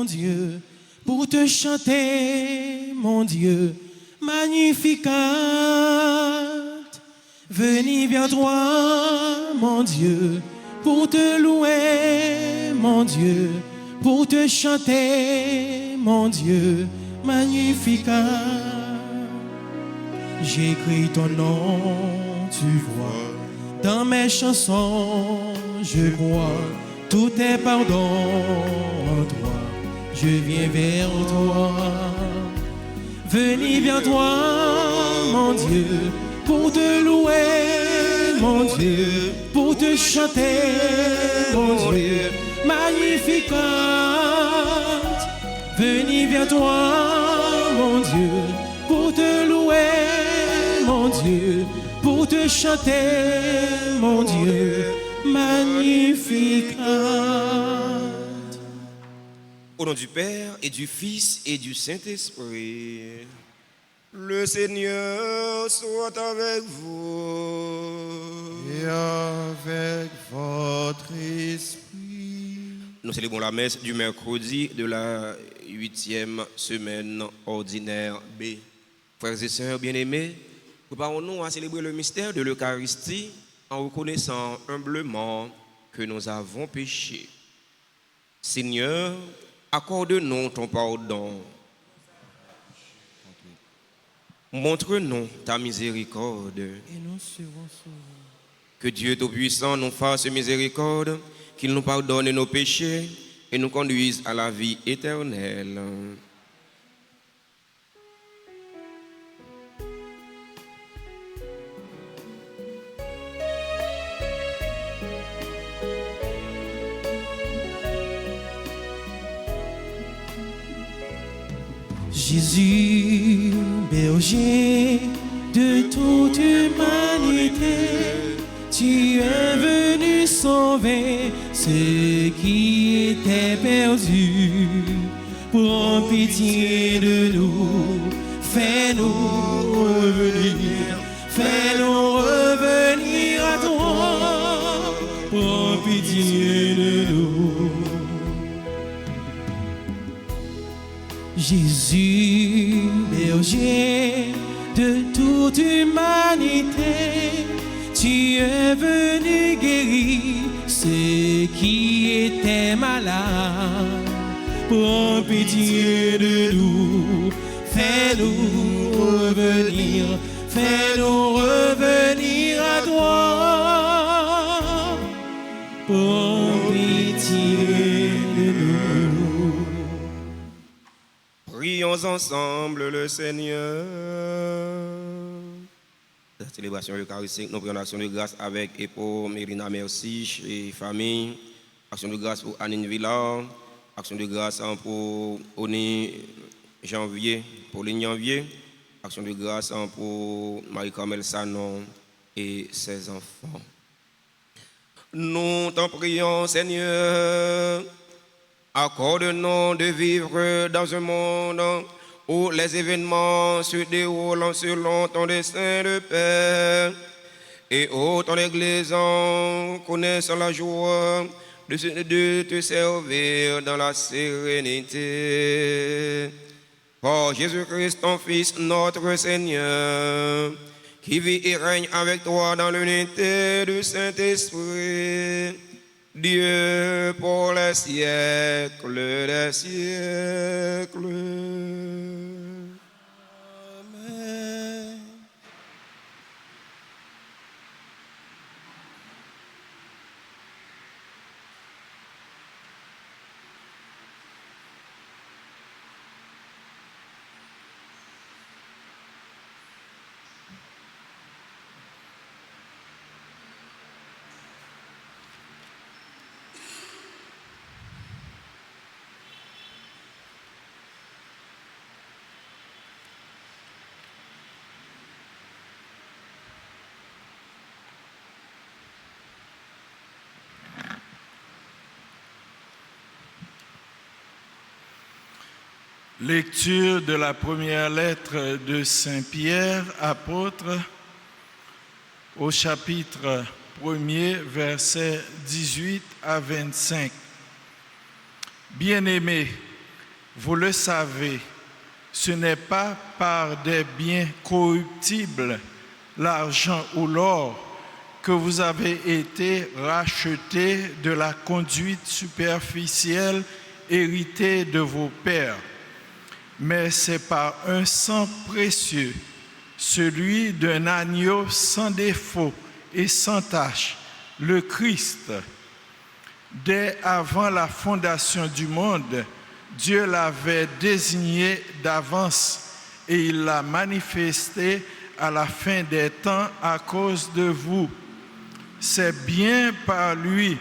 mon Dieu, pour te chanter, mon Dieu, magnificat. Venir vers toi, mon Dieu, pour te louer, mon Dieu, pour te chanter, mon Dieu, magnificat. J'écris ton nom, tu vois, dans mes chansons, je crois, tout est pardon en toi, je viens vers toi. Venir vers toi, mon Dieu, pour te louer, mon Dieu, pour te chanter, mon Dieu, magnificat. Venir vers toi, mon Dieu, pour te louer, mon Dieu, pour te chanter, mon Dieu, magnificat. Au nom du Père et du Fils et du Saint-Esprit. Le Seigneur soit avec vous. Et avec votre esprit. Nous célébrons la messe du mercredi de la 8e semaine ordinaire B. Frères et sœurs bien-aimés, préparons-nous à célébrer le mystère de l'Eucharistie en reconnaissant humblement que nous avons péché. Seigneur, accorde-nous ton pardon. Montre-nous ta miséricorde. Et nous serons sauvés. Que Dieu Tout-Puissant nous fasse miséricorde, qu'il nous pardonne nos péchés et nous conduise à la vie éternelle. Jésus, berger de toute humanité, tu es venu sauver ceux qui étaient perdus. Prends pitié de nous, fais-nous revenir à toi. Prends pitié de nous. Jésus, berger de toute humanité, tu es venu guérir ceux qui étaient malades. Prends pitié de nous, fais-nous revenir à toi. Prends pitié de nous. Prions ensemble le Seigneur. La célébration eucharistique, nous prions l'action de grâce avec et pour Mérina Merci et famille. Action de grâce pour Anine Villard. Action de grâce pour Oni Janvier, Pauline Janvier. Action de grâce pour Marie-Carmel Sanon et ses enfants. Nous t'en prions, Seigneur. Accorde-nous de vivre dans un monde où les événements se déroulent selon ton dessein de paix et où ton Église connaisse la joie de te servir dans la sérénité. Par Jésus-Christ, ton Fils, notre Seigneur, qui vit et règne avec toi dans l'unité du Saint-Esprit, Dieu pour les siècles des siècles. Amen. Lecture de la première lettre de Saint Pierre, apôtre, au chapitre 1er, versets 18 à 25. Bien-aimés, Vous le savez, ce n'est pas par des biens corruptibles, l'argent ou l'or, que vous avez été rachetés de la conduite superficielle héritée de vos pères, mais c'est par un sang précieux, celui d'un agneau sans défaut et sans tache, le Christ. Dès avant la fondation du monde, Dieu l'avait désigné d'avance et il l'a manifesté à la fin des temps à cause de vous. C'est bien par lui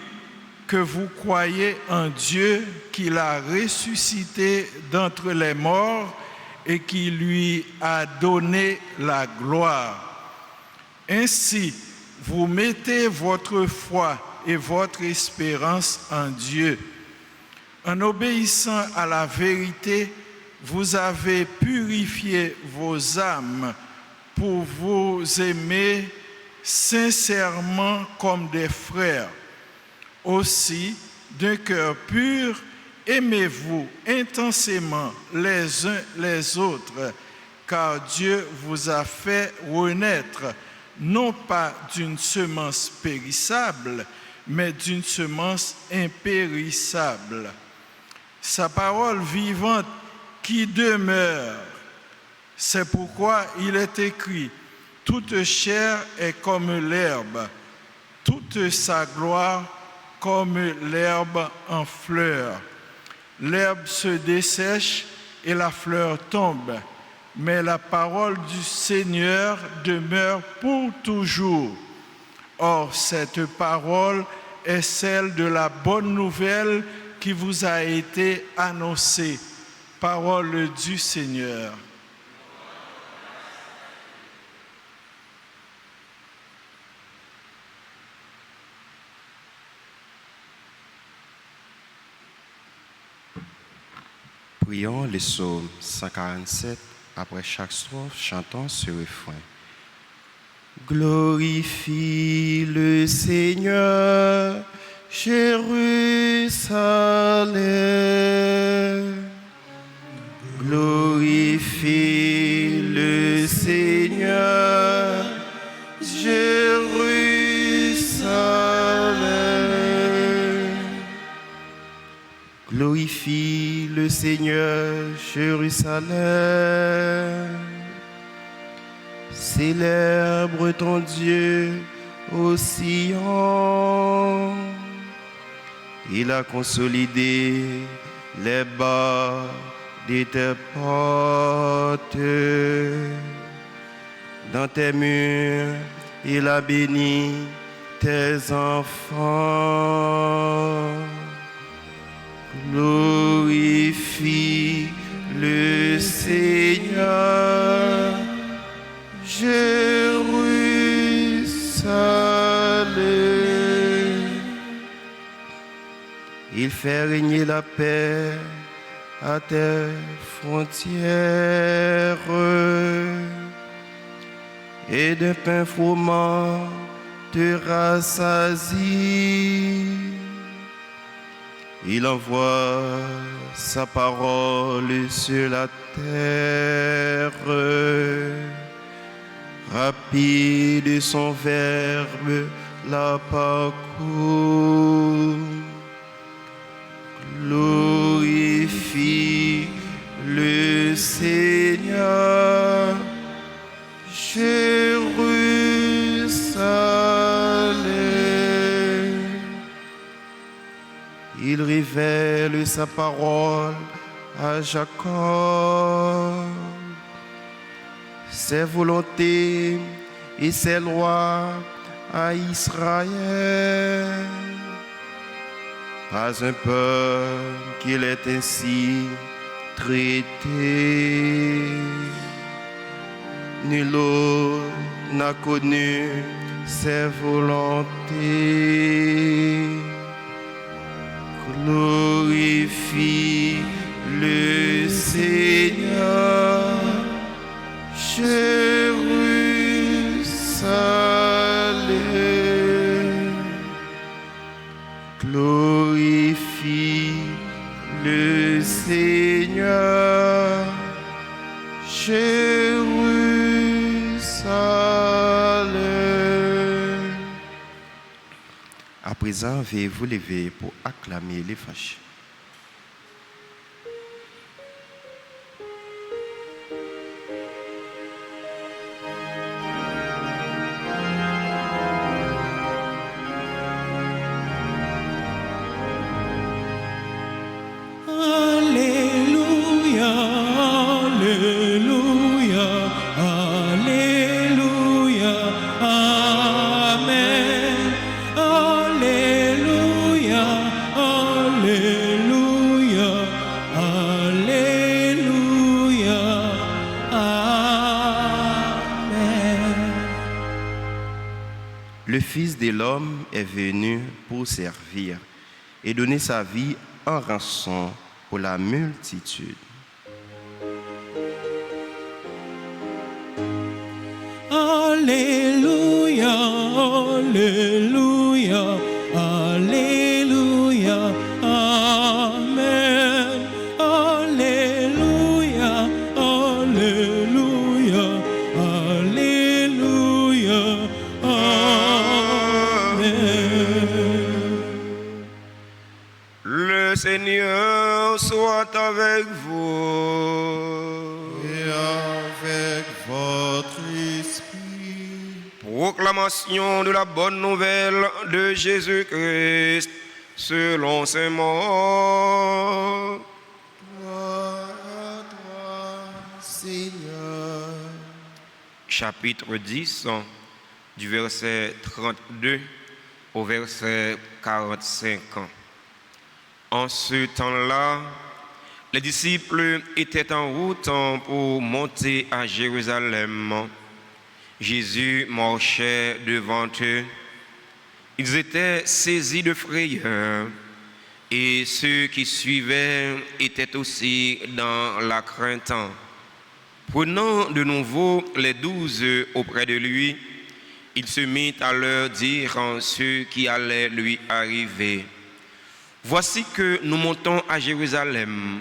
que vous croyez en Dieu qui l'a ressuscité d'entre les morts et qui lui a donné la gloire. Ainsi, vous mettez votre foi et votre espérance en Dieu. En obéissant à la vérité, vous avez purifié vos âmes pour vous aimer sincèrement comme des frères. Aussi, d'un cœur pur, aimez-vous intensément les uns les autres, car Dieu vous a fait renaître, non pas d'une semence périssable, mais d'une semence impérissable. Sa parole vivante qui demeure. C'est pourquoi il est écrit, toute chair est comme l'herbe, toute sa gloire comme l'herbe en fleur. L'herbe se dessèche et la fleur tombe, mais la parole du Seigneur demeure pour toujours. Or, cette parole est celle de la bonne nouvelle qui vous a été annoncée. Parole du Seigneur. Prions les psaumes 147, après chaque strophe, chantons ce refrain. Glorifie le Seigneur, Jérusalem. Glorifie le Seigneur, Jérusalem. Glorifie le Seigneur, Jérusalem. Célèbre ton Dieu au Sion. Il a consolidé les bas de tes portes. Dans tes murs, il a béni tes enfants. Glorifie le Seigneur, Jérusalem. Il fait régner la paix à tes frontières et de pain froment te rassasie. Il envoie sa parole sur la terre. Rapide son verbe la parcourt. Glorifie le Seigneur, Jérusalem. Il révèle sa parole à Jacob, ses volontés et ses lois à Israël. Pas un peuple qu'il est ainsi traité. Nul autre n'a connu ses volontés. Glorifie le Seigneur, Jérusalem. Glorifie le Seigneur, Seigneur, Jérusalem. À présent, veuillez vous lever pour acclamer les fâchés. Alléluia, Alléluia, Alléluia, Amen. Alléluia, Alléluia, Alléluia, Amen. Le Fils de l'homme est venu pour servir et donner sa vie en rançon pour la multitude. Alléluia, Alléluia, Alléluia, Amen. Alléluia, Alléluia, Alléluia, Amen. Le Seigneur soit avec vous. Et avec votre esprit. Proclamation de la bonne nouvelle de Jésus-Christ selon saint Marc. Gloire à toi, Seigneur. Chapitre 10, du verset 32 au verset 45. En ce temps-là, les disciples étaient en route pour monter à Jérusalem. Jésus marchait devant eux. Ils étaient saisis de frayeur et ceux qui suivaient étaient aussi dans la crainte. Prenant de nouveau les 12 auprès de lui, il se mit à leur dire ce qui allait lui arriver. Voici que nous montons à Jérusalem.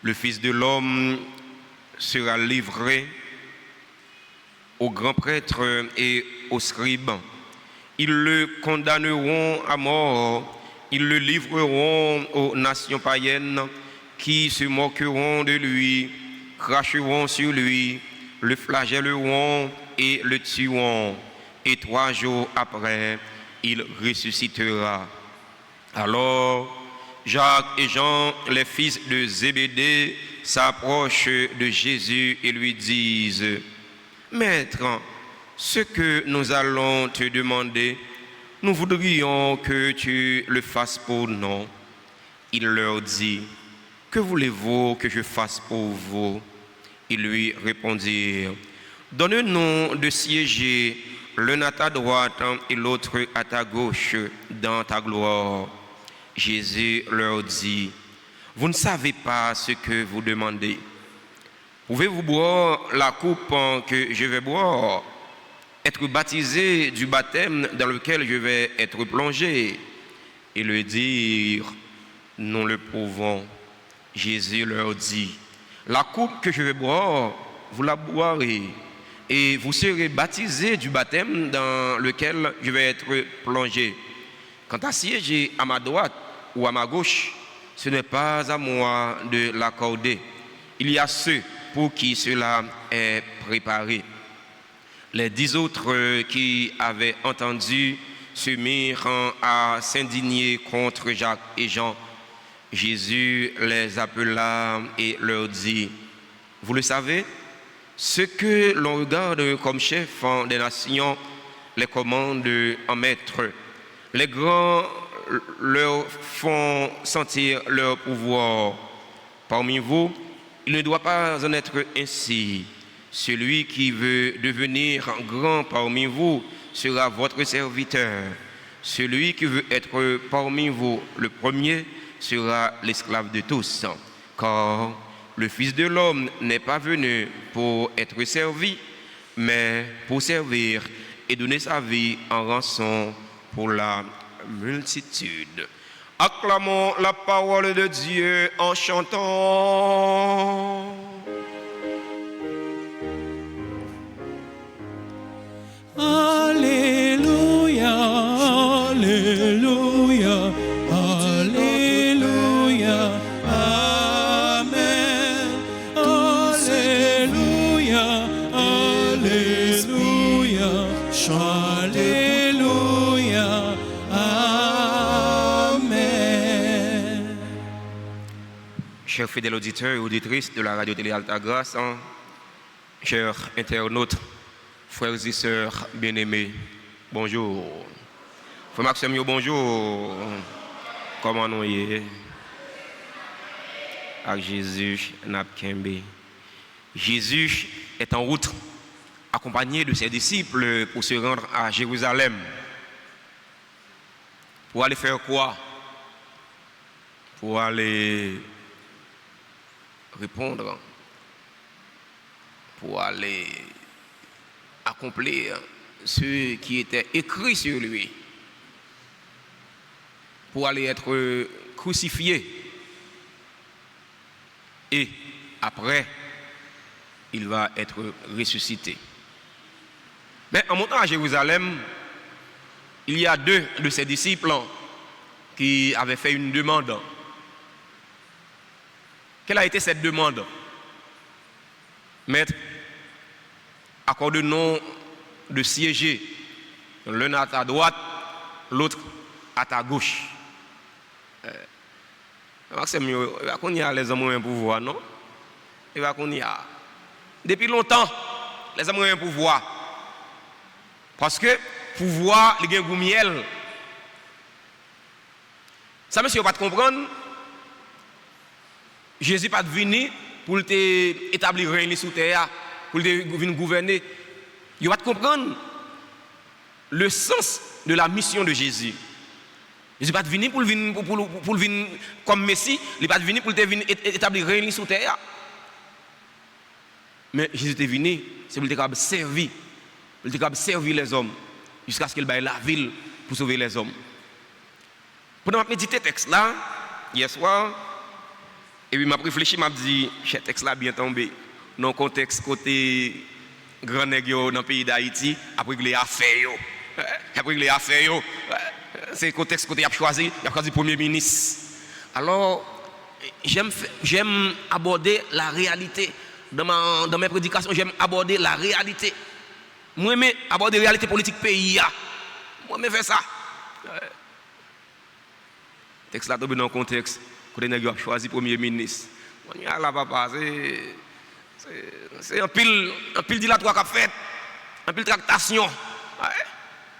Le Fils de l'homme sera livré aux grands prêtres et aux scribes. Ils le condamneront à mort. Ils le livreront aux nations païennes qui se moqueront de lui, cracheront sur lui, le flagelleront et le tueront. Et 3 jours après, il ressuscitera. Alors, Jacques et Jean, les fils de Zébédée, s'approchent de Jésus et lui disent: Maître, ce que nous allons te demander, nous voudrions que tu le fasses pour nous. Il leur dit: Que voulez-vous que je fasse pour vous? Ils lui répondirent: Donne-nous de siéger l'un à ta droite et l'autre à ta gauche dans ta gloire. Jésus leur dit: Vous ne savez pas ce que vous demandez. Pouvez-vous boire la coupe que je vais boire, être baptisé du baptême dans lequel je vais être plongé? Et le dire: Nous le pouvons. Jésus leur dit: La coupe que je vais boire, vous la boirez, et vous serez baptisés du baptême dans lequel je vais être plongé. Quant à siéger à ma droite ou à ma gauche, ce n'est pas à moi de l'accorder. Il y a ceux pour qui cela est préparé. Les 10 autres qui avaient entendu se mirent à s'indigner contre Jacques et Jean. Jésus les appela et leur dit: Vous le savez, ceux que l'on regarde comme chefs des nations les commandent en maître. Les grands leur font sentir leur pouvoir. Parmi vous, il ne doit pas en être ainsi. Celui qui veut devenir grand parmi vous sera votre serviteur. Celui qui veut être parmi vous le premier sera l'esclave de tous. Car le Fils de l'homme n'est pas venu pour être servi, mais pour servir et donner sa vie en rançon pour la multitude. Acclamons la parole de Dieu en chantant. Alléluia, Alléluia, Alléluia, Amen. Alléluia, Alléluia, Alléluia, Amen. Chers fidèles auditeurs et auditrices de la radio-télé Altagrace, chers internautes, frères et sœurs bien-aimés, bonjour. Frère Maxime, bonjour. Comment nous y est? Avec Jésus, Napkembe. Jésus est en route, accompagné de ses disciples pour se rendre à Jérusalem. Pour aller faire quoi? Pour aller répondre, pour aller accomplir ce qui était écrit sur lui, pour aller être crucifié. Et après, il va être ressuscité. Mais en montant à Jérusalem, il y a deux de ses disciples qui avaient fait une demande. Quelle a été cette demande? Maître, accorde-nous de siéger, l'un à ta droite, l'autre à ta gauche. Maxime, il va qu'on y a les hommes ont un pouvoir, non? Il va qu'on y a. Depuis longtemps, les hommes ont un pouvoir. Parce que pouvoir, il y a un goût miel. Ça, monsieur, pas comprendre. Jésus pas venu pour établir rien sous terre, pour venir gouverner. Il va comprendre le sens de la mission de Jésus. Jésus n'est pas venu pour venir comme Messie, il n'est pas venu pour établir rien sous terre. Mais Jésus est venu, c'est pour être servir. Pour être servir les hommes, jusqu'à ce qu'il baille la ville pour sauver les hommes. Pendant que je médite ce texte là, hier soir, et puis je réfléchi, je me dit, ce texte là bien tombé. Dans le contexte côté grand nègre dans le pays d'Haïti, après les affaires. Après les affaires. C'est le contexte côté il a choisi Premier ministre. Alors, j'aime aborder la réalité. Dans mes prédications, j'aime aborder la réalité. Moi, j'aime aborder la réalité politique pays. Moi, j'aime faire ça. Le texte là tombe dans le contexte. Côté nègre a choisi Premier ministre. Là, papa, c'est un pile dilatoire qu'a fait, un pile tractation.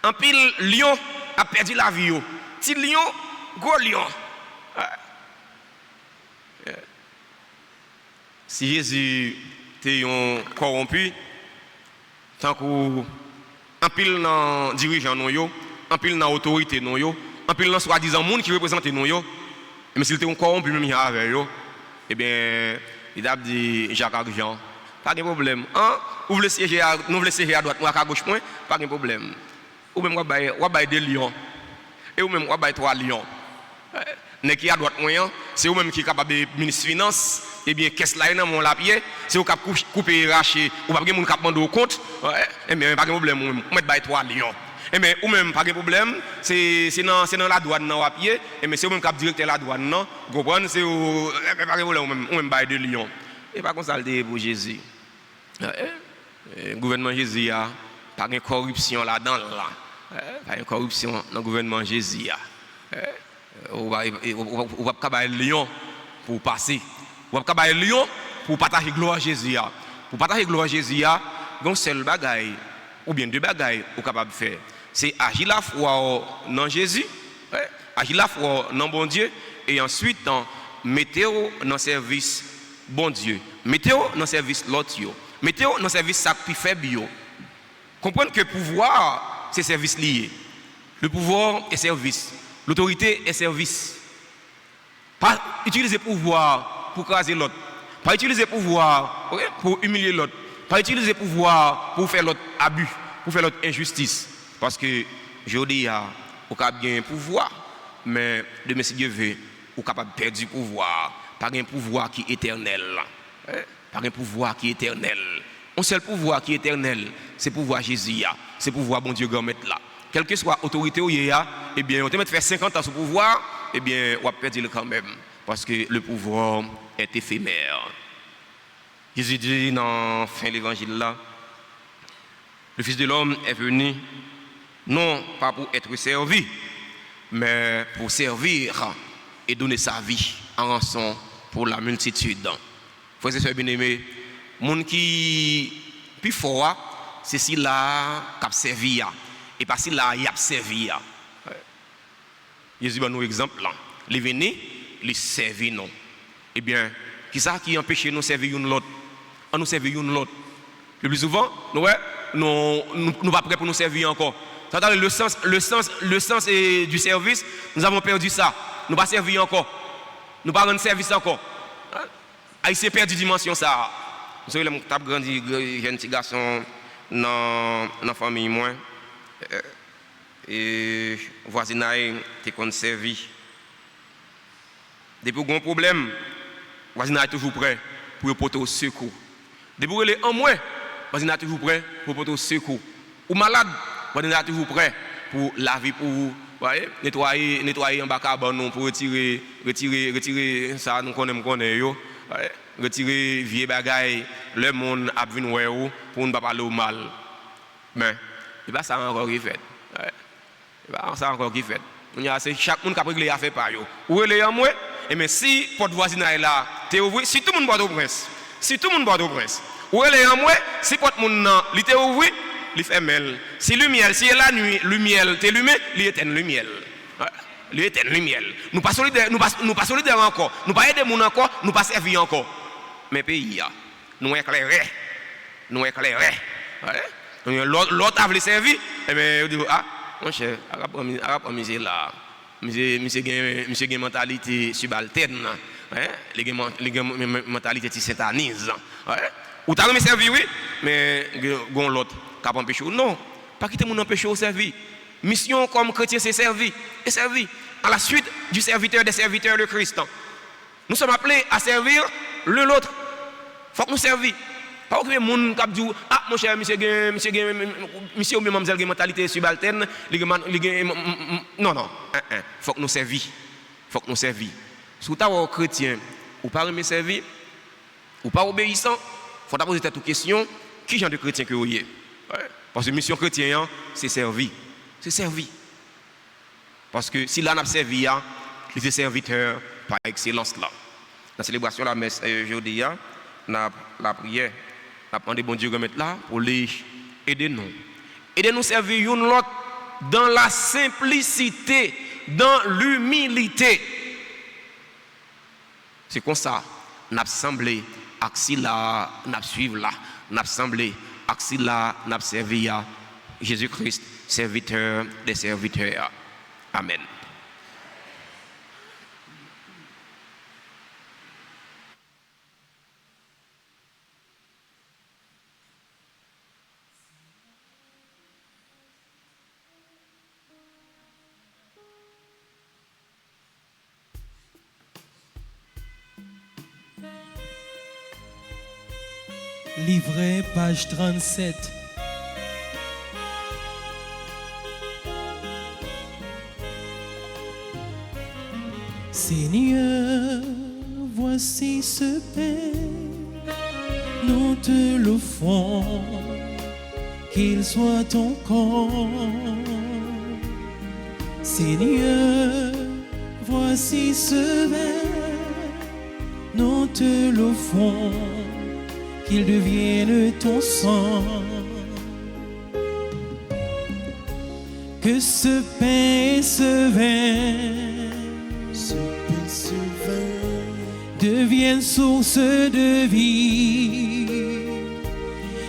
Un pile lion a perdu la vie. Petit lion, gros lion. Si Jésus était corrompu, tant qu'un pile dans dirigeant, un pile dans autorité, un pile dans soi-disant monde qui représente nous, mais s'il était corrompu même avec eux, eh bien, il a dit Jacques Argent, pas de problème. Nous voulons siéger à droite ou à gauche, pas de problème. Ou même on va des lions. Et ou même on va 3 lions. N'est qui à droite moyen, c'est ou même qui est capable de ministre finance, et bien qu'est-ce là dans mon lapier, c'est ou capable couper racher ou pas quelqu'un capable demander au compte, et bien pas de problème, on met 3 lions. Et bien ou même pas de problème, c'est dans la douane dans lapier, et bien c'est ou même cap directeur la douane non, comprendre c'est pas de problème ou même 2 lions. Et pas consulter pour Jésus. Le gouvernement Jésus a pas de corruption là-dedans là. Pas de corruption dans le gouvernement Jésus. On va pas lion pour passer. On va pas lion pour partager gloire à Jésus. Pour partager gloire à Jésus, donc seul bagaille ou bien 2 bagailles on capable de faire. C'est agir la foi dans Jésus, agir la foi dans bon Dieu et ensuite mettez-vous dans service bon Dieu. Mettez-vous dans service l'autre. Mettez-vous dans service sacrifice bio. Comprenez que pouvoir c'est service lié. Le pouvoir est service. L'autorité est service. Pas utiliser pouvoir pour craser l'autre. Pas utiliser pouvoir pour humilier l'autre. Pas utiliser pouvoir pour faire l'autre abus, pour faire l'autre injustice. Parce que je dis, on a bien pouvoir. mais de Messie Dieu veut, ou capable de perdre du pouvoir, pas un pouvoir qui est éternel. Pas un pouvoir qui est éternel. Un seul pouvoir qui est éternel, c'est le pouvoir Jésus, c'est le pouvoir bon Dieu grand mettre là. Quelle que soit l'autorité où il y a, eh bien, on te met faire 50 ans sur le pouvoir, eh bien, on va perdre quand même. Parce que le pouvoir est éphémère. Jésus dit dans la fin de l'évangile là, le Fils de l'homme est venu, non pas pour être servi, mais pour servir et donner sa vie en rançon pour la multitude. Frères et sœurs bien-aimés, les gens qui sont plus forts, c'est si là qui a servi, et pas si là il a servi. Jésus donne nous exemple là. Il est venu, il servit nous. Eh bien, qui ça qui empêche nous de servir l'autre? On nous servir l'autre. Le plus souvent, nous ne pas prêts pour nous servir encore. C'est-à-dire le sens du service, nous avons perdu ça. Nous ne pas servir encore. Nous ne pas rendre service encore. Haïtien perdu dimension ça. Vous savez, je suis grandi, j'ai un petit garçon dans la famille, moi. Et voisinage, tu es servi. Depuis qu'il y a un problème, voisinage est toujours prêt pour porter au secours. Depuis qu'il y a un mois, voisinage est toujours prêt pour porter au secours. Ou malade, voisinage est toujours prêt pour laver, pour nettoyer un bac à bon, pour retirer ça, nous connaissons. Retirer vieux bagaille, le monde a vu nous pour ne pas parler au mal. Mais il n'y a pas ça encore qui fait. Il n'y a pas ça encore qui fait. Chaque monde qui a réglé a fait par eux. Où est en moi? Et mais si votre voisinage est là, si tout le monde boit au prince, si tout le monde boit au prince, où est en moi? Si votre monde il est ouvert, il fait miel. Si le miel, si la nuit, le miel t'es allumé, il éteint le miel. Il éteint le miel. Nous pas solidaires, nous pas solidaires encore. Nous pas aider moun encore, nous pas servir encore. Mais pays nous éclairer. Nous éclairer. L'autre a voulu servir, et bien, dit ah, mon cher, arabe misé là. Monsieur gagne mentalité subalterne. Les mentalité qui satanisent. Ou t'as remis servir oui, mais gon l'autre qui empêché non, pas quitter mon empêcher au servir. Mission comme chrétien c'est servir et servir à la suite du serviteur des serviteurs de Christ. Nous sommes appelés à servir l'un l'autre. Faut que nous servir. Pas que les gens qui disent ah mon cher monsieur ou mademoiselle qui mentalité subalterne, non. Faut que nous servir. Faut que nous servir. Si vous êtes chrétien ou pas remis servir ou pas obéissant, faut poser cette question, qui genre de chrétien que vous êtes? Parce que mission chrétienne c'est servir. C'est servi. Parce que si là on a servi, il est serviteur par excellence là. Dans la célébration de la messe aujourd'hui, la prière, on a demandé bon Dieu de mettre là pour les aider nous. Aider nous servir l'autre dans la simplicité, dans l'humilité. C'est comme ça, on a semblé, axi là, on a suivi là, on a semblé, axi là, on a servi à Jésus-Christ. Serviteur des serviteurs. Amen. Livret, page 37. Seigneur, voici ce pain, nous te l'offrons, qu'il soit ton corps. Seigneur, voici ce vin, nous te l'offrons, qu'il devienne ton sang. Que ce pain et ce vin deviennent source de vie,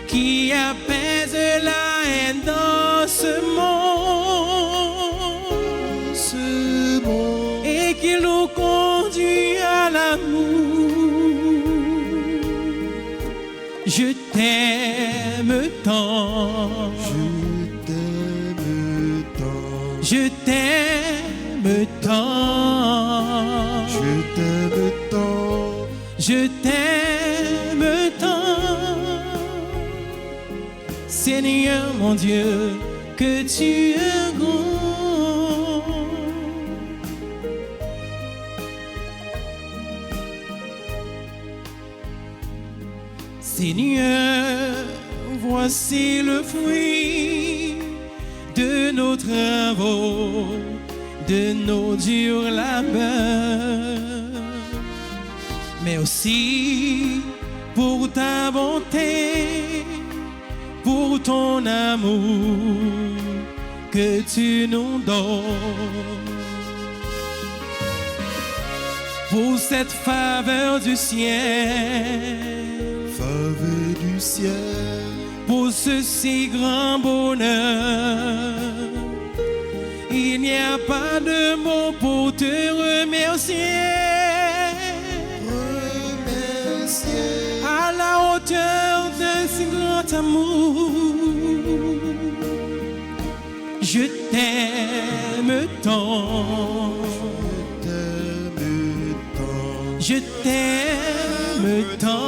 qui apaise la haine dans ce monde, et qui nous conduit à l'amour. Je t'aime tant, je t'aime t'aime tant. Je t'aime tant. Je t'aime tant. Seigneur mon Dieu, que tu es grand. Seigneur, voici le fruit de nos travaux, de nos durs labeurs, mais aussi pour ta bonté, pour ton amour que tu nous donnes, pour cette faveur du ciel, faveur du ciel, pour ce si grand bonheur. Il n'y a pas de mots pour te remercier. remercier. À la hauteur de ce grand amour, je t'aime tant. Je t'aime tant.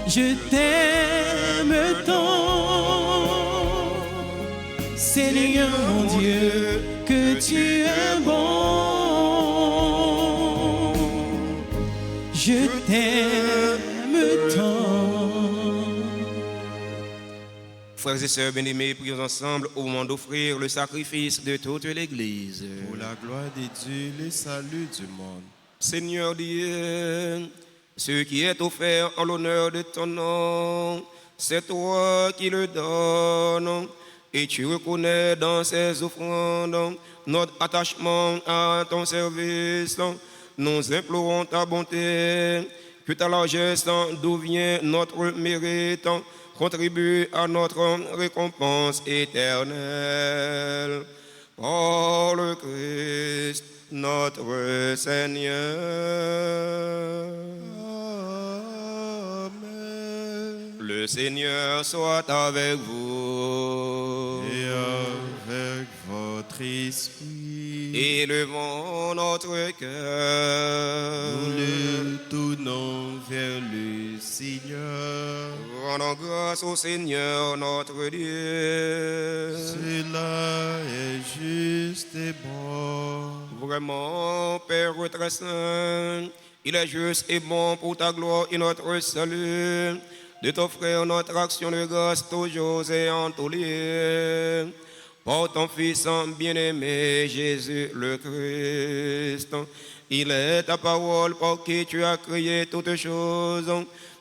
Je t'aime tant. Seigneur mon Dieu, que tu es bon. Je t'aime tant. Frères et sœurs bien-aimés, prions ensemble au moment d'offrir le sacrifice de toute l'Église. Pour la gloire de Dieu, le salut du monde. Seigneur Dieu, ce qui est offert en l'honneur de ton nom, c'est toi qui le donnes. Et tu reconnais dans ces offrandes notre attachement à ton service. Nous implorons ta bonté, que ta largesse d'où vient notre mérite contribue à notre récompense éternelle. Par le Christ, notre Seigneur. Amen. Le Seigneur soit avec vous. Et avec votre esprit, Élevons notre cœur. nous le tournons vers le Seigneur. Rendons grâce au Seigneur notre Dieu. Cela est juste et bon. Vraiment, Père très saint, il est juste et bon pour ta gloire et notre salut de t'offrir notre action de grâce toujours et en tous lieux. Par ton Fils bien-aimé, Jésus le Christ. Il est ta parole par qui tu as créé toutes choses.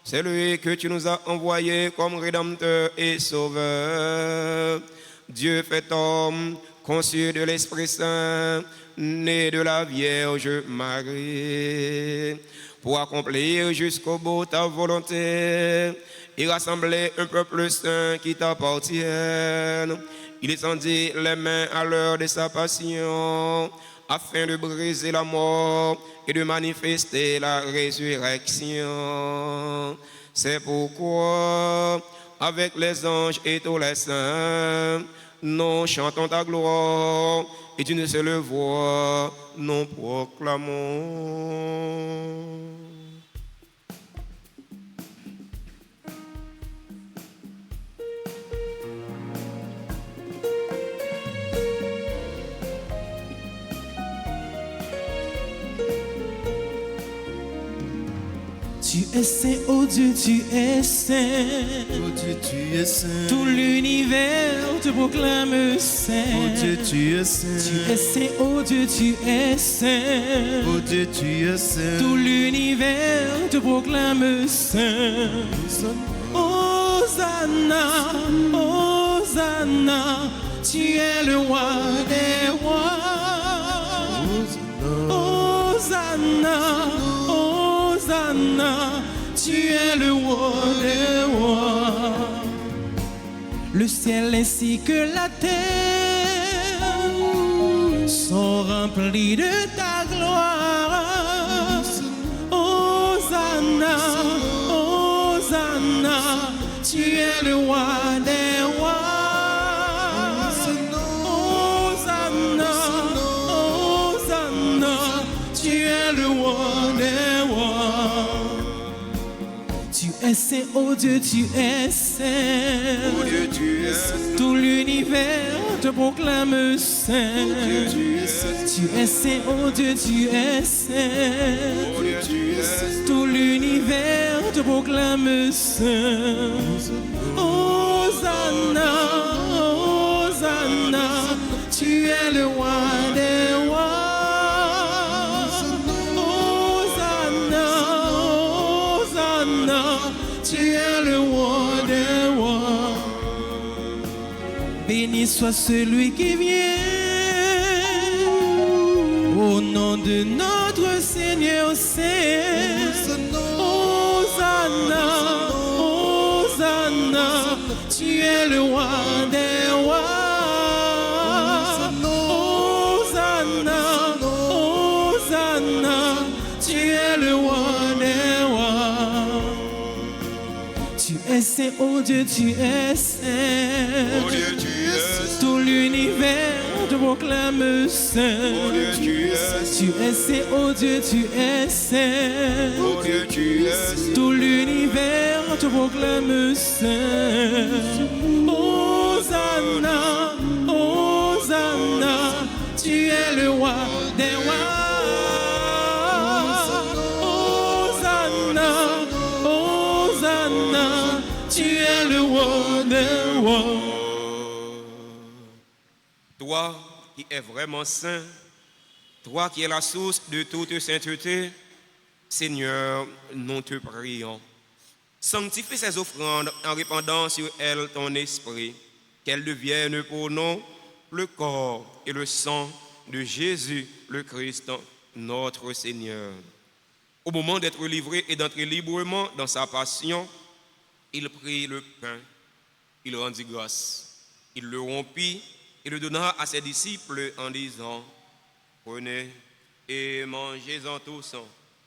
C'est lui que tu nous as envoyé comme Rédempteur et Sauveur. Dieu fait homme, conçu de l'Esprit Saint, né de la Vierge Marie, pour accomplir jusqu'au bout ta volonté et rassembler un peuple saint qui t'appartienne. Il étendit les mains à l'heure de sa passion, afin de briser la mort et de manifester la résurrection. C'est pourquoi, avec les anges et tous les saints, nous chantons ta gloire et d'une seule voix, nous proclamons. Tu es saint, oh Dieu, tu es saint. Oh Dieu, tu es saint. Tout l'univers te proclame saint. Oh Dieu, tu es saint. Tu es saint, oh Dieu, tu es saint. Oh Dieu, tu es saint. Tout l'univers te proclame saint. Hosanna, Hosanna, tu es le roi des rois. Hosanna, Hosanna, tu es le roi des rois. Le ciel ainsi que la terre sont remplis de ta gloire. Hosanna, Hosanna, tu es le roi des rois. es saint, oh Dieu, tu es saint. Oh Dieu, tu es saint. Tout l'univers te proclame saint. Oh Dieu, tu es saint. Tu es saint, oh Dieu, tu es saint. Oh Dieu, tu es saint. Tout l'univers te proclame saint. Hosanna, Hosanna, tu es le roi des rois. Hosanna, Hosanna, tu es le roi des rois. Béni soit celui qui vient au nom de notre Seigneur Saint. Hosanna, Hosanna, tu es le roi des rois. Hosanna, Hosanna, tu es le roi des rois. Tu es saint, oh Dieu, tu es saint. Oh Dieu, tu es saint. Tout l'univers te proclame saint. Oh Dieu, tu es saint. Tu es saint, oh Dieu, tu es saint. Oh Dieu, tu es saint. Tout l'univers te proclame saint. Hosanna, Hosanna, tu es le roi des rois. Hosanna, Hosanna, tu es le roi des rois. Toi qui es vraiment saint, toi qui es la source de toute sainteté, Seigneur, nous te prions. Sanctifie ces offrandes en répandant sur elles ton esprit, qu'elles deviennent pour nous le corps et le sang de Jésus le Christ, notre Seigneur. Au moment d'être livré et d'entrer librement dans sa passion, il prit le pain, il rendit grâce, il le rompit et le donna à ses disciples en disant, prenez et mangez-en tous,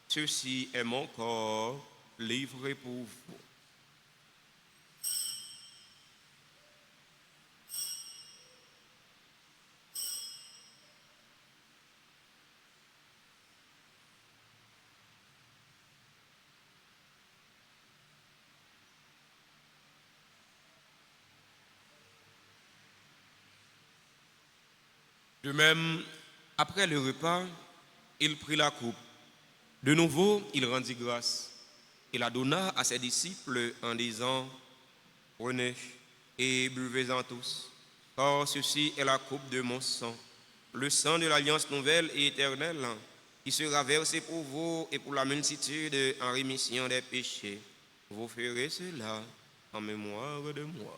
ceci est mon corps livré pour vous. De même, après le repas, il prit la coupe. De nouveau, il rendit grâce. Il la donna à ses disciples en disant, prenez et buvez-en tous, car ceci est la coupe de mon sang, le sang de l'alliance nouvelle et éternelle, qui sera versé pour vous et pour la multitude en rémission des péchés. Vous ferez cela en mémoire de moi.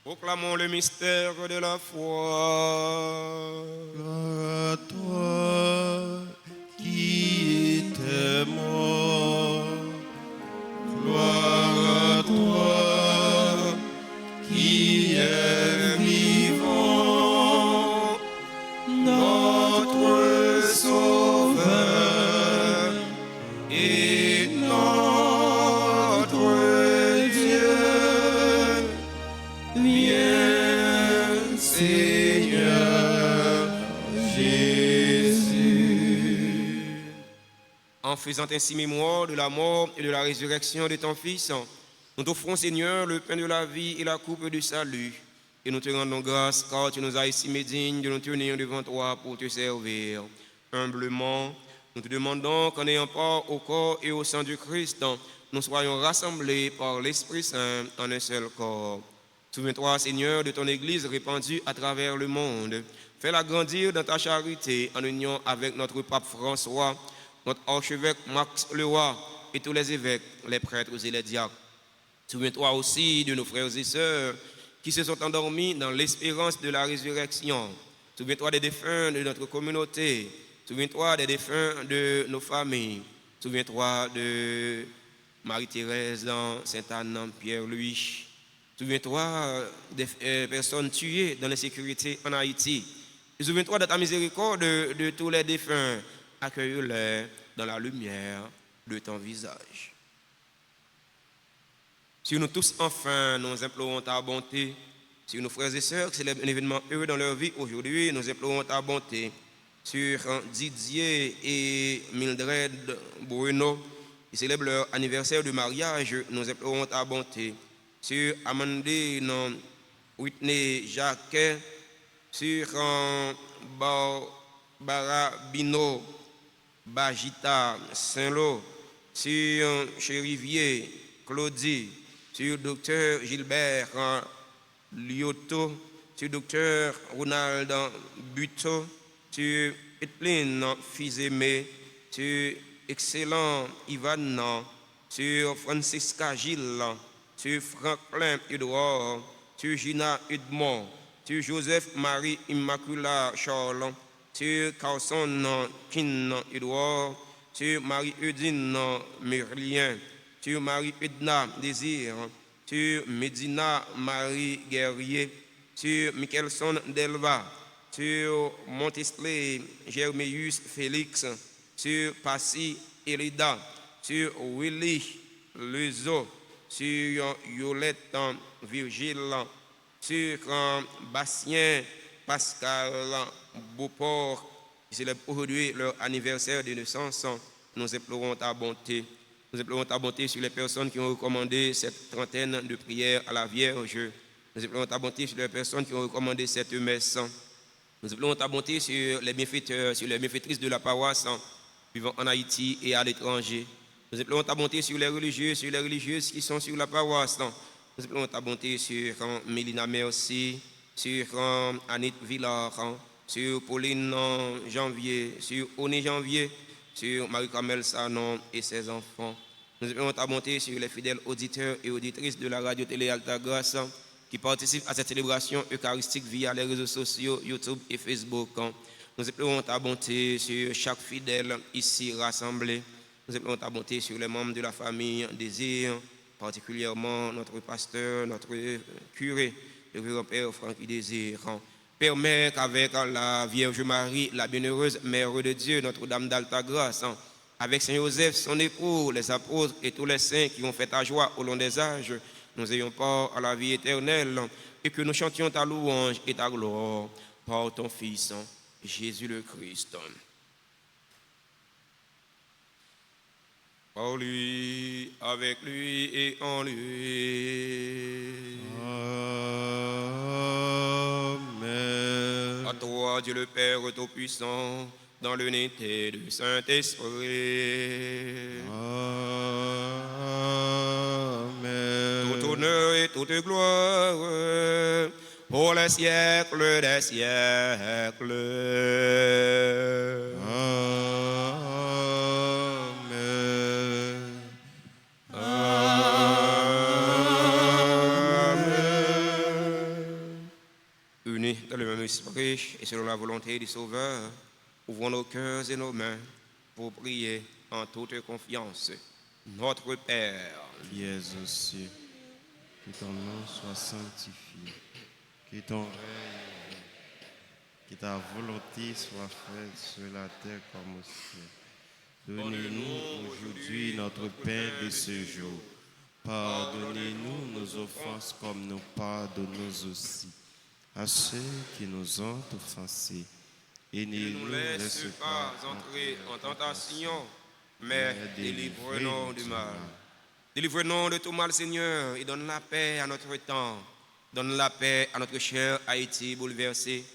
Proclamons le mystère de la foi. Gloire à toi qui étais mort. Gloire à toi qui es vivant. Notre Sauveur et notre Dieu. Viens, Seigneur Jésus. En faisant ainsi mémoire de la mort et de la résurrection de ton Fils, nous t'offrons, Seigneur, le pain de la vie et la coupe du salut. Et nous te rendons grâce car tu nous as estimés dignes de nous tenir devant toi pour te servir. Humblement, nous te demandons qu'en ayant part au corps et au sang du Christ, nous soyons rassemblés par l'Esprit Saint en un seul corps. Souviens-toi, Seigneur, de ton Église répandue à travers le monde. Fais-la grandir dans ta charité en union avec notre pape François, notre archevêque Max Leroy et tous les évêques, les prêtres et les diacres. Souviens-toi aussi de nos frères et sœurs qui se sont endormis dans l'espérance de la résurrection. Souviens-toi des défunts de notre communauté. Souviens-toi des défunts de nos familles. Souviens-toi de Marie-Thérèse dans Sainte-Anne, Pierre-Louis. Souviens-toi des personnes tuées dans l'insécurité en Haïti. Et souviens-toi de ta miséricorde de tous les défunts. Accueille-les dans la lumière de ton visage. Sur nous tous, enfin, nous implorons ta bonté. Sur nos frères et sœurs qui célèbrent un événement heureux dans leur vie aujourd'hui, nous implorons ta bonté. Sur Didier et Mildred Bruno, qui célèbrent leur anniversaire de mariage, nous implorons ta bonté. Sur Amandine Whitney Jacquet, sur Barabino Bajita Saint-Lô, sur Chérivier Claudie, sur Dr Gilbert Lyoto, sur Dr Ronald Buto, sur Etline Fils-Aimé, sur Excellent Ivan, sur Francisca Gilles, sur Franklin Edouard, sur Gina Edmond, sur Joseph Marie Immacula Charles, sur Carlson Kin Edouard, sur Marie-Eudine Merlien, sur Marie-Edna Désir, sur Medina Marie Guerrier, sur Michelson Delva, sur Montesley Germéus Félix, sur Passy Elida, sur Willy Lezo, sur Yolette Virgile, sur Bastien Pascal Beauport, qui célèbrent aujourd'hui leur anniversaire de naissance. Nous implorons ta bonté. Nous implorons ta bonté sur les personnes qui ont recommandé cette trentaine de prières à la Vierge. Nous implorons ta bonté sur les personnes qui ont recommandé cette messe. Nous implorons ta bonté sur les bienfaiteurs, sur les bienfaitrices de la paroisse vivant en Haïti et à l'étranger. Nous implorons ta bonté sur les religieux, sur les religieuses qui sont sur la paroisse. Nous implorons ta bonté sur Mélina Merci, sur Anit Villard, sur Pauline Janvier, sur Oné Janvier, sur Marie-Camille Sanon et ses enfants. Nous implorons ta bonté sur les fidèles auditeurs et auditrices de la radio-télé Alta Grâce qui participent à cette célébration eucharistique via les réseaux sociaux YouTube et Facebook. Nous implorons ta bonté sur chaque fidèle ici rassemblé. Nous implorons ta bonté sur les membres de la famille Désir, particulièrement notre pasteur, notre curé, le grand-père Francky Désir. Permets qu'avec la Vierge Marie, la bienheureuse Mère de Dieu, Notre-Dame d'Alta Grâce, avec Saint Joseph, son époux, les apôtres et tous les saints qui ont fait ta joie au long des âges, nous ayons part à la vie éternelle et que nous chantions ta louange et ta gloire par ton Fils, Jésus le Christ. Par lui, avec lui et en lui. Amen. À toi, Dieu le Père Tout-Puissant, dans l'unité du Saint-Esprit. Amen. Tout honneur et toute gloire pour les siècles des siècles. Unis dans le même esprit et selon la volonté du Sauveur, ouvrons nos cœurs et nos mains pour prier en toute confiance. Notre Père, Qui es aux cieux, que ton nom soit sanctifié, que ton règne, que ta volonté soit faite sur la terre comme au ciel. Donnez-nous aujourd'hui notre pain de ce jour. Pardonnez-nous nos offenses comme nous pardonnons aussi à ceux qui nous ont offensés. Et ne nous laisse pas entrer en tentation, mais délivre-nous du mal. Délivre-nous de tout mal, Seigneur, et donne la paix à notre temps. Donne la paix à notre cher Haïti bouleversé.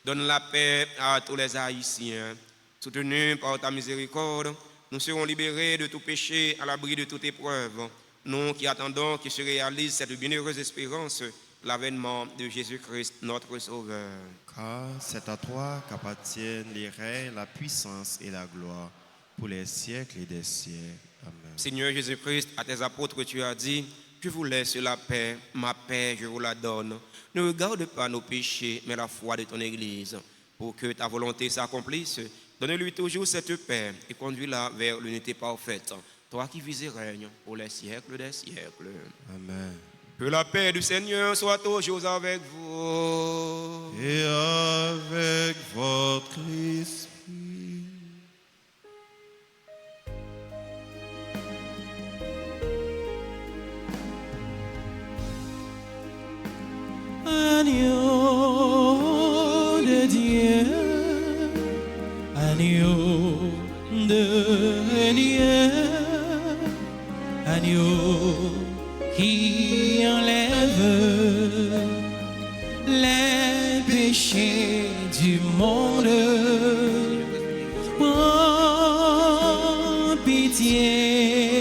Donne la paix à tous les Haïtiens. Soutenus par ta miséricorde, nous serons libérés de tout péché, à l'abri de toute épreuve. Nous qui attendons qu'il se réalise cette bienheureuse espérance, l'avènement de Jésus-Christ, notre Sauveur. Car c'est à toi qu'appartiennent les règnes, la puissance et la gloire pour les siècles et des siècles. Amen. Seigneur Jésus-Christ, à tes apôtres tu as dit, je vous laisse la paix, ma paix je vous la donne. Ne regarde pas nos péchés, mais la foi de ton Église. Pour que ta volonté s'accomplisse, donne-lui toujours cette paix et conduis-la vers l'unité parfaite. Toi qui vis et règnes pour les siècles des siècles. Amen. Que la paix du Seigneur soit toujours avec vous. Et avec votre péchés du monde. Prends pitié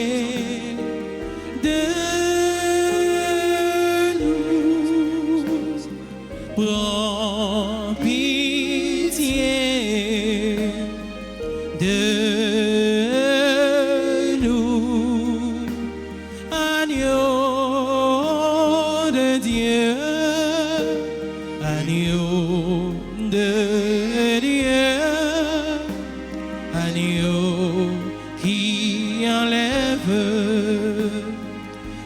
de nous. Prends pitié de nous. Agneau de Dieu, agneau de Dieu, agneau qui enlève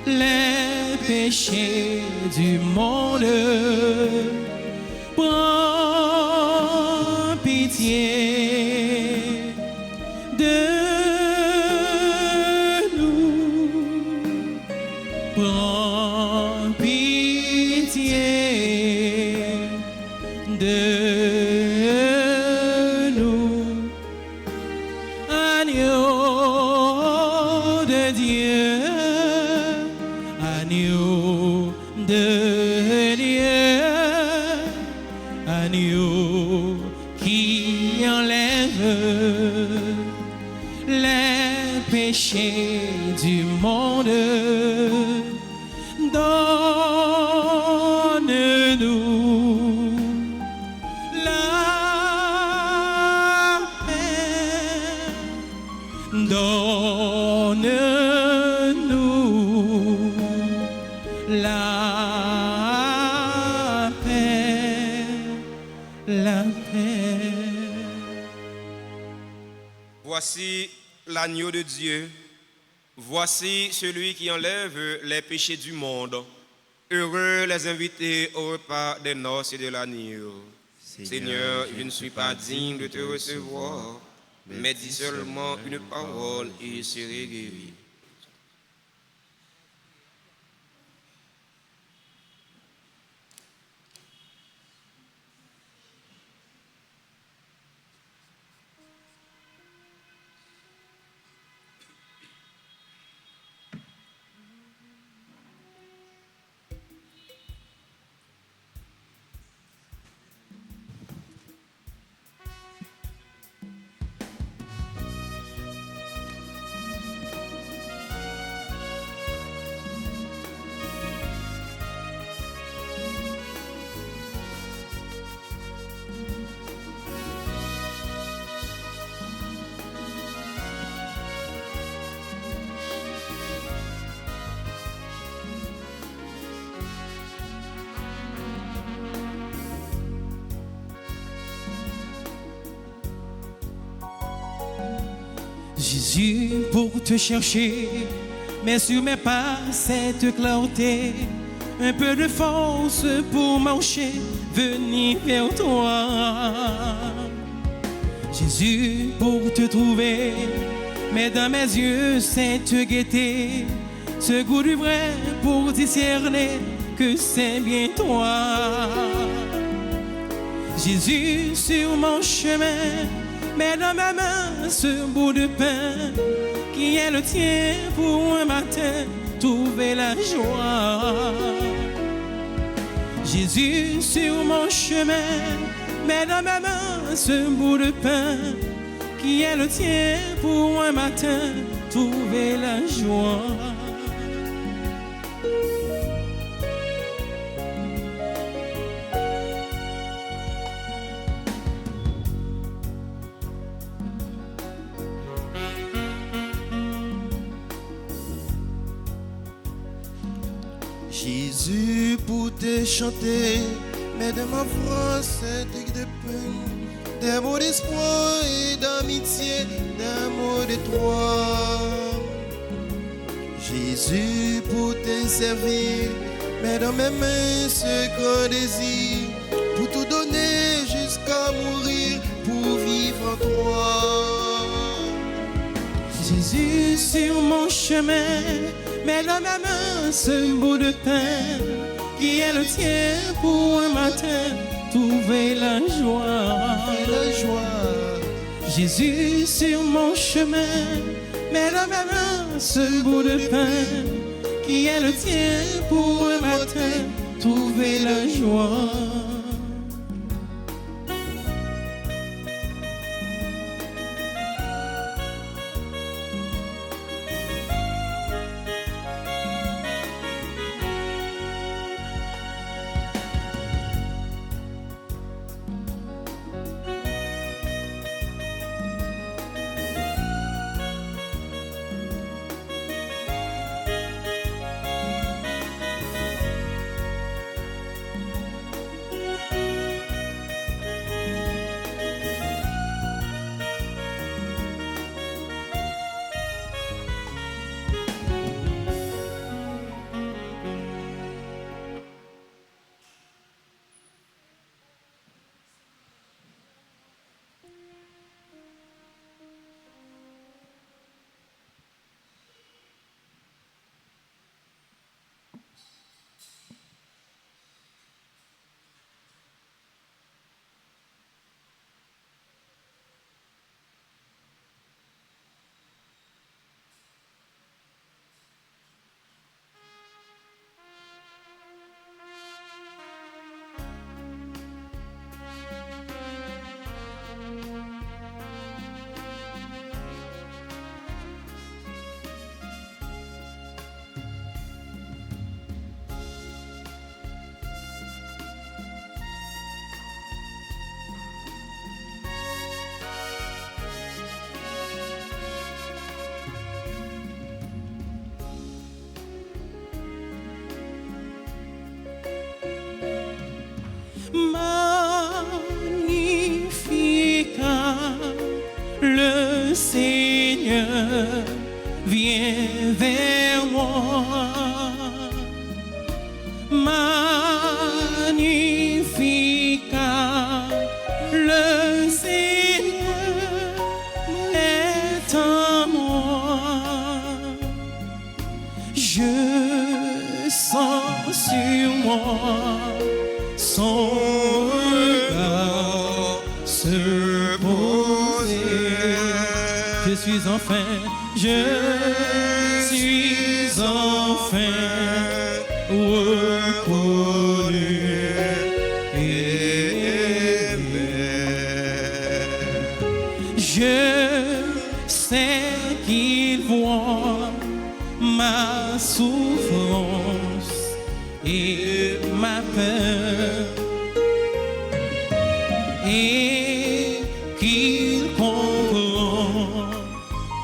les péchés du monde. Prends pitié de nous. Prends pitié de nous. Agneau de Dieu, agneau de Dieu, agneau qui enlève les péchés du monde. Donne-nous la paix. Donne-nous la paix, la paix. Voici l'agneau de Dieu. Voici celui qui enlève les péchés du monde. Heureux les invités au repas des noces et de l'agneau. Seigneur, je ne suis pas digne de te recevoir, mais dis seulement une parole et je serai guéri. Jésus, pour te chercher, mets sur mes pas cette clarté, un peu de force pour marcher, venir vers toi. Jésus, pour te trouver, mets dans mes yeux cette gaieté, ce goût du vrai pour discerner que c'est bien toi. Jésus, sur mon chemin, mets dans ma main ce bout de pain qui est le tien pour un matin trouver la joie. Jésus, sur mon chemin, mets dans ma main ce bout de pain qui est le tien pour un matin trouver la joie. Jésus, pour te chanter, mets de ma voix cet aigle de peine, des mots d'espoir et d'amitié, des mots de toi. Jésus, pour te servir, mets dans mes mains ce grand désir, pour tout donner jusqu'à mourir, pour vivre en toi. Jésus, sur mon chemin, mets dans ma main ce bout de pain qui est le tien pour un matin trouver la joie. La joie. Jésus, sur mon chemin, mets dans ma main ce bout de pain qui est le tien pour un matin trouver la joie. se poser. Je suis enfin reconnu. Je sais qu'il voit ma souffrance et ma peur, et qu'il comprend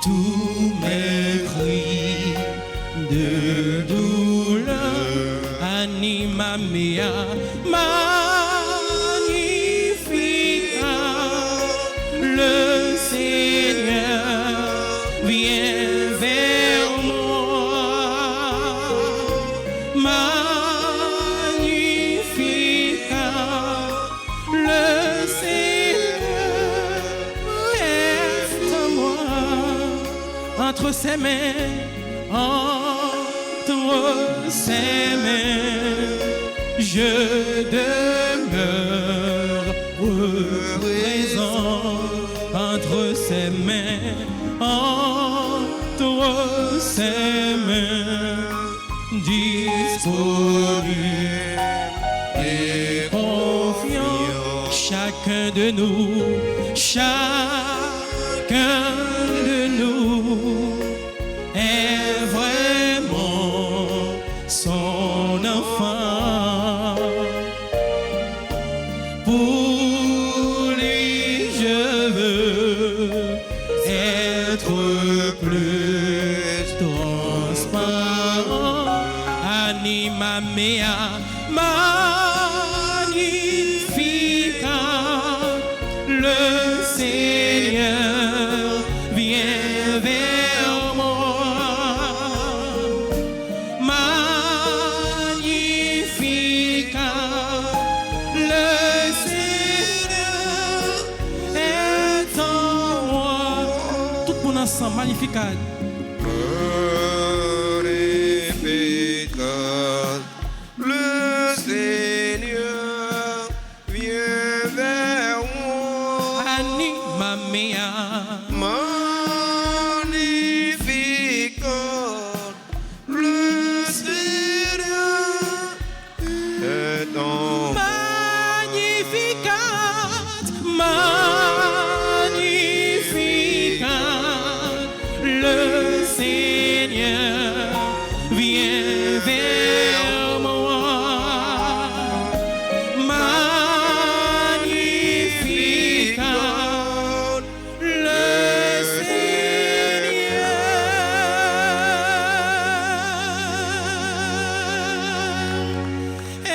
tous mes cris de douleur. Anima mea magnifica, le Seigneur vient vers moi. Magnifica, le Seigneur est en moi. Entre ses mains, entre ses mains, je demeure présent. Entre ses mains, entre ses mains, disponible et confiant. Chacun de nous est vraiment son enfant. Pour lui, je veux être plus transparent. Anima mea magnifica, le Seigneur vient vers moi. Magnifica, le Seigneur est en moi. Tout le monde ensemble, Magnificat. Magnificat, le Seigneur vient vers moi. Anima mea Magnificat, le Seigneur est en moi. Magnificat, magnificat, le Seigneur vient vers moi. Magnificat, le Seigneur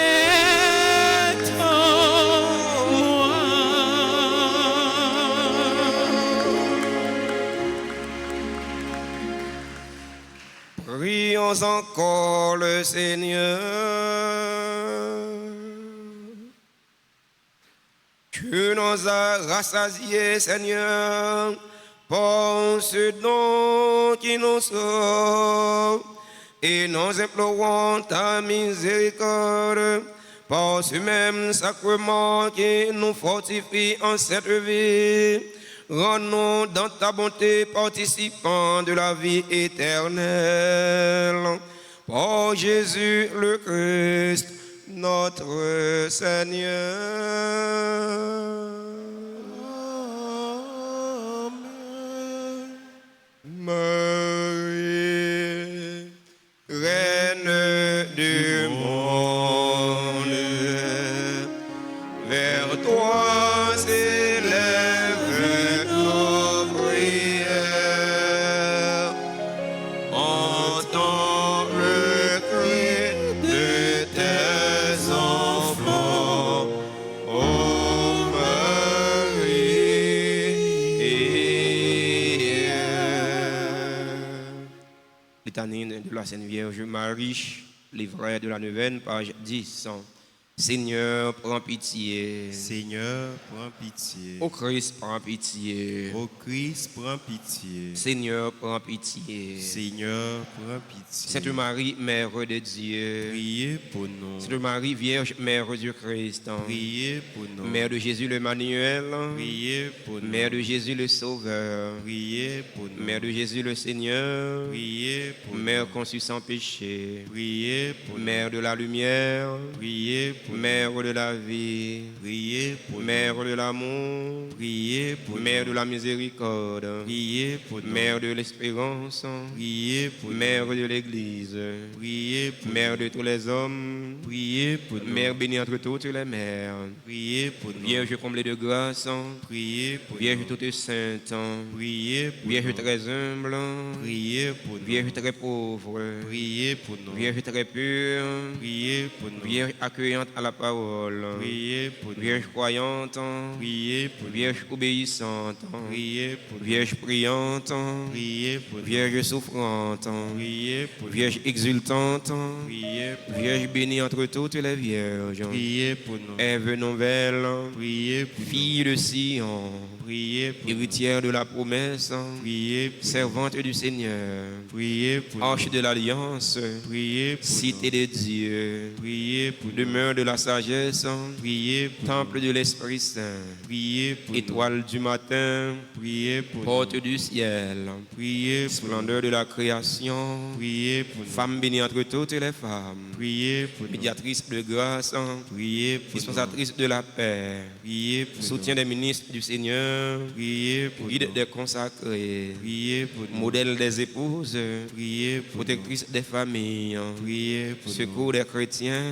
est en moi. Prions encore le Seigneur. Tu nous as rassasiés, Seigneur, pour ce don qui nous sauve. Et nous implorons ta miséricorde par ce même sacrement qui nous fortifie en cette vie. Rends-nous dans ta bonté participants de la vie éternelle. Par Jésus le Christ, notre Seigneur. Marie, Reine du monde, vers toi s'élèvent nos prières. Entends le cri de tes enfants, ô Marie. Litanie de la Sainte Vierge Marie, livret de la neuvaine, page 10. Seigneur, prends pitié. Seigneur, prends pitié. Ô Christ, prends pitié. Ô Christ, prends pitié. Seigneur, prends pitié. Seigneur, prends pitié. Sainte Marie, Mère de Dieu. Priez pour nous. Sainte Marie, Vierge, Mère du Christ. Priez pour nous. Mère de Jésus l'Emmanuel. Priez pour nous. Mère de Jésus le Sauveur. Priez pour nous. Mère de Jésus le Seigneur. Priez pour nous. Mère conçue sans péché. Priez pour nous. Mère de la lumière. Priez pour nous. Mère de la vie. Priez pour nous. Mère de l'amour. Priez pour nous. Mère de la miséricorde. Priez pour nous. Mère de l'espérance. Priez pour nous. Mère de l'Église. Priez pour Mère de tous les hommes. Priez pour nous. Mère bénie entre toutes les mères. Priez pour nous. Vierge comblée de grâce. Priez pour Vierge nous. toute sainte. Priez pour Vierge nous. très humble. Priez pour nous. Vierge très pauvre. Priez pour nous. Vierge très pure. Priez pour nous. Vierge accueillante à la parole. Priez pour nous. Vierge croyante. Priez pour nous. Vierge obéissante. Priez pour nous. Vierge priante. Priez pour nous. Vierge souffrante. Priez pour nous. Vierge exultante. Priez pour nous. Vierge bénie entre toutes les vierges. Priez pour nous. Ève nouvelle. Priez pour nous. Fille de Sion. Priez pour nous. Héritière de la promesse. Priez pour nous. Servante du Seigneur. Priez pour nous. Arche de l'alliance. Priez pour Cité de Dieu. Priez pour nous. Demeure de la sagesse. Priez pour Temple de l'Esprit Saint. Priez pour Étoile du matin. Priez pour Porte du ciel. Priez pour Splendeur de la création. Priez pour Femme bénie entre toutes les femmes. Priez pour Médiatrice de grâce. Priez pour Dispensatrice de la paix. Priez pour Soutien des ministres du Seigneur. Priez pour Guide des consacrés. Priez pour Modèle des épouses. Priez pour Protectrice des familles. Priez pour Secours des chrétiens.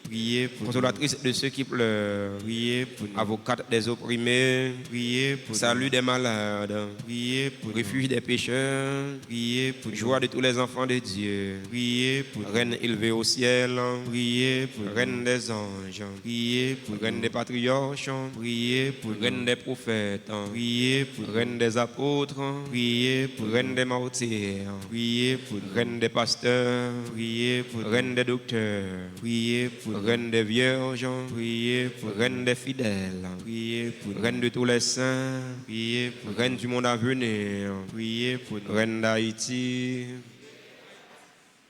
Priez pour Consolatrice de ceux qui pleurent. Priez pour Avocate des opprimés. Priez pour Salut des malades. Priez pour Refuge des pécheurs. Priez pour Joie de tous les enfants de Dieu. Priez pour Reine élevée au ciel. Priez pour Reine des anges. Priez pour Reine des patriarches. Priez pour Reine des prophètes. Priez pour Reine des apôtres. Priez pour Reine des martyrs. Priez pour Reine des pasteurs. Priez pour Reine des docteurs. Priez pour Reine des vierges. Priez pour Reine des fidèles. Priez pour Reine de tous les saints. Priez pour Reine du monde à venir. Priez pour Reine d'Haïti.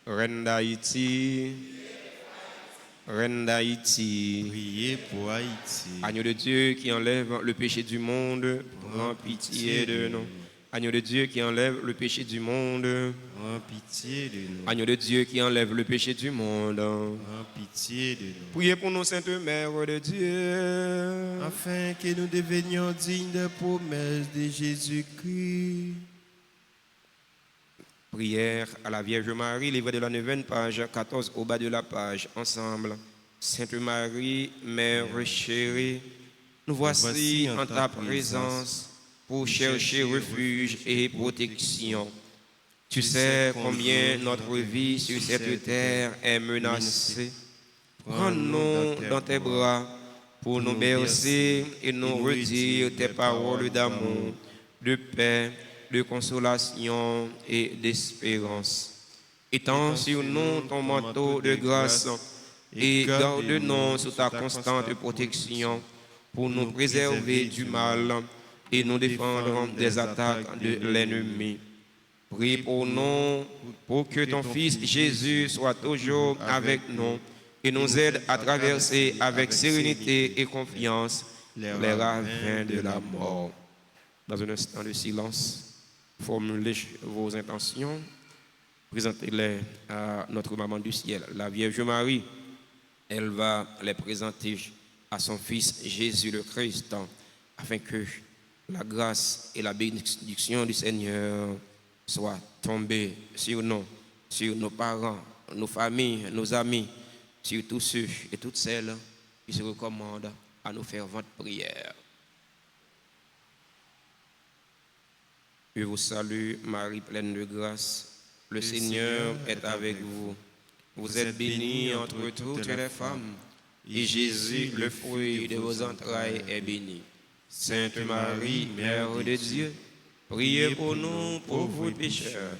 Reine d'Haïti. Reine d'Haïti. Priez pour Haïti. Agneau de Dieu qui enlève le péché du monde, prends pitié de nous. Agneau de Dieu qui enlève le péché du monde. Prends pitié de nous. Agneau de Dieu qui enlève le péché du monde. Prends pitié de nous. Priez pour nous, Sainte Mère de Dieu. afin que nous devenions dignes des promesses de Jésus-Christ. Prière à la Vierge Marie, livre de la 9e, page 14 au bas de la page. Ensemble. Sainte Marie, Mère chérie, nous voici en ta présence pour chercher refuge et protection. Tu sais combien notre vie sur cette terre est menacée. Prends-nous dans tes bras pour nous bercer et nous redire tes paroles d'amour, de paix, de consolation et d'espérance. Étends sur nous ton manteau de grâce et garde-nous sous ta constante protection pour nous préserver du mal et nous défendre des attaques de l'ennemi. Prie pour nous, pour que ton Fils Jésus soit toujours avec nous et nous aide à traverser avec sérénité et confiance les ravins de la mort. Dans un instant de silence, formulez vos intentions, présentez-les à notre maman du ciel, la Vierge Marie. Elle va les présenter à son Fils Jésus le Christ, afin que la grâce et la bénédiction du Seigneur soient tombées sur nous, sur nos parents, nos familles, nos amis, sur tous ceux et toutes celles qui se recommandent à nos ferventes prières. Je vous salue, Marie pleine de grâce. Le Seigneur est avec vous. Vous êtes bénie entre toutes les femmes, et Jésus, le fruit de vos entrailles, est béni. Sainte Marie, Mère de Dieu, priez pour nous pauvres pécheurs,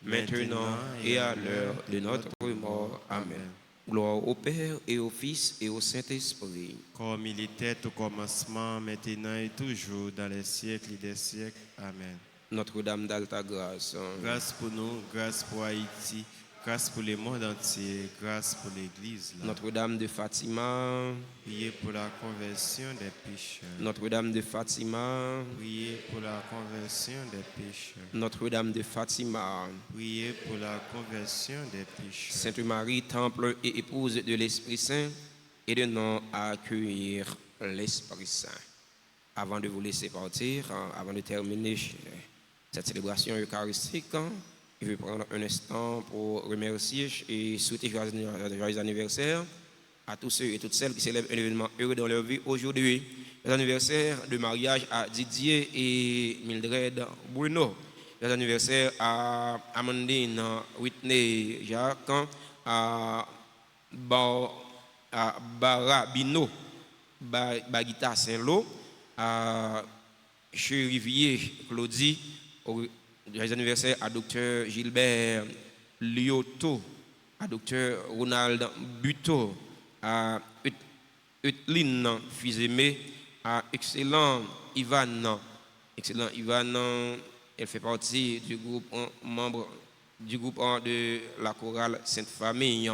maintenant et à l'heure de notre mort. Amen. Gloire au Père et au Fils et au Saint-Esprit. Comme il était au commencement, maintenant et toujours, dans les siècles des siècles. Amen. Notre-Dame d'Alta Grâce. Grâce pour nous, grâce pour Haïti, grâce pour le monde entier, grâce pour l'Église. Notre-Dame de Fatima. Priez pour la conversion des pécheurs. Notre-Dame de Fatima. Priez pour la conversion des pécheurs. Notre-Dame de Fatima. Priez pour la conversion des pécheurs. Sainte Marie, temple et épouse de l'Esprit Saint, aidez-nous à accueillir l'Esprit Saint. Avant de vous laisser partir, avant de terminer cette célébration eucharistique, je vais prendre un instant pour remercier et souhaiter joyeux anniversaire à tous ceux et toutes celles qui célèbrent un événement heureux dans leur vie aujourd'hui. L'anniversaire de mariage à Didier et Mildred Bruno. L'anniversaire à Amandine Whitney Jacques, à Barabino Bagita Saint-Lô, à Cherivier Claudie. Les anniversaires à Dr Gilbert Lyoto, à Dr Ronald Buteau, à Euteline Fils-Aimé, à Excellent Ivan. Excellent Ivan, elle fait partie du groupe, membre du groupe de la chorale Sainte Famille.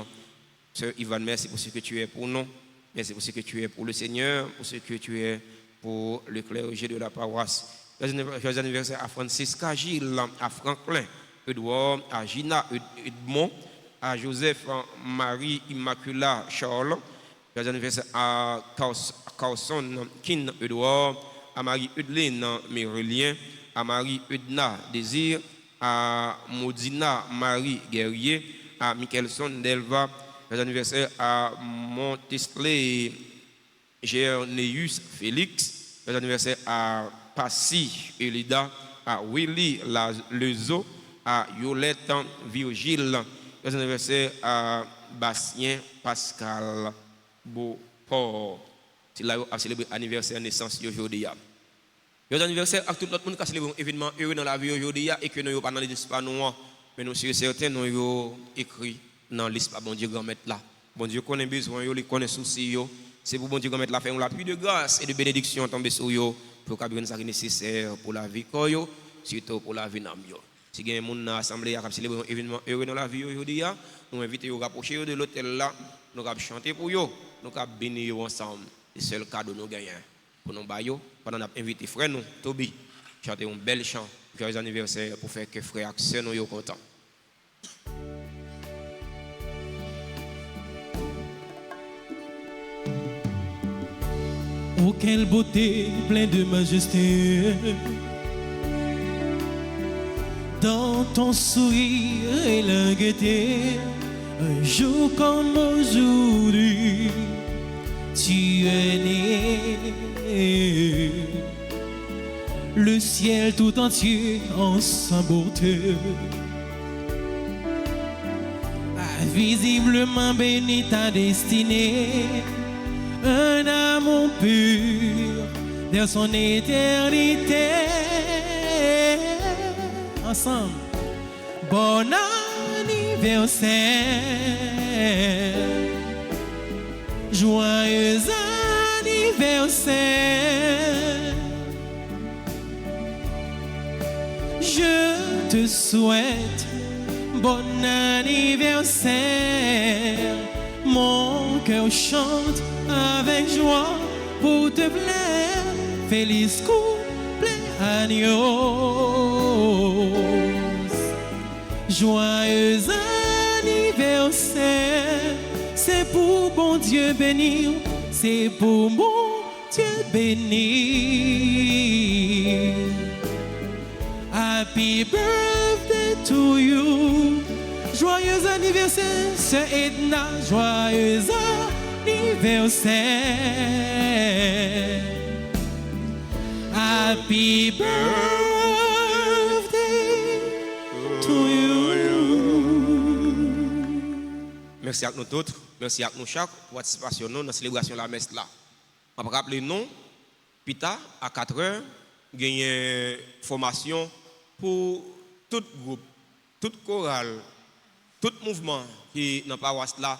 Sœur Ivan, merci pour ce que tu es pour nous. Merci pour ce que tu es pour le Seigneur, pour ce que tu es pour le clergé de la paroisse. Joyeux anniversaire à Francisca Gilles, à Franklin, Edouard, à Gina Edmond, à Joseph Marie Immacula Charles. Joyeux anniversaire à Carson Kin Edouard, à Marie Eudeline Mérolien, à Marie Eudna Désir, à Maudina Marie Guerrier, à Michelson Delva. Joyeux anniversaire à Montesley Gerneus Félix. Joyeux anniversaire à Passy Elida, à Willy Lezo, à Yolette Virgile. Joyeux anniversaire à Bastien Pascal Beauport. C'est là a célébré l'anniversaire de naissance aujourd'hui. Joyeux anniversaire à tout le monde qui a célébré un événement heureux dans la vie aujourd'hui et que nous n'avons pas dans l'espace noir, mais nous sommes certains nous avons écrit dans l'espace bon Dieu grand mettre là. Bon Dieu connaît besoin, il connaît souci. C'est pour bon Dieu grand mettre là faire la pluie de grâce et de bénédiction tomber sur vous. Pour qu'il y ait ce qui est nécessaire pour la vie, surtout pour la vie de l'homme. Si il y a des gens dans l'assemblée qui ont célébré un événement heureux dans la vie aujourd'hui, nous invitons à rapprocher de l'hôtel là, nous allons chanter pour eux, nous allons bénir ensemble. C'est le seul cadeau que nous gagnons pour nous bailler. Pendant qu'on a invité frère nous, Toby, chanter un bel chant, joyeux anniversaire pour faire que frère et sœur nous soient contents. Oh, quelle beauté, plein de majesté. Dans ton sourire et la gaieté, un jour comme aujourd'hui, tu es né. Le ciel tout entier en sa beauté a visiblement béni ta destinée. Un amour pur dans son éternité. Ensemble, bon anniversaire, joyeux anniversaire. Je te souhaite bon anniversaire. Mon cœur chante avec joie pour te plaire. Feliz cumpleaños. Joyeux anniversaire. C'est pour bon Dieu bénir. C'est pour bon Dieu bénir. Happy birthday to you. Joyeux anniversaire, Sœur Edna. Joyeux anniversaire. Happy birthday to you. Merci à nous tous, merci à nous chaque pour participation dans la célébration de la messe là. On va rappeler nous, Pita, à 4 heures, il y a une formation pour tout groupe, toute chorale, tout mouvement qui est dans la paroisse là,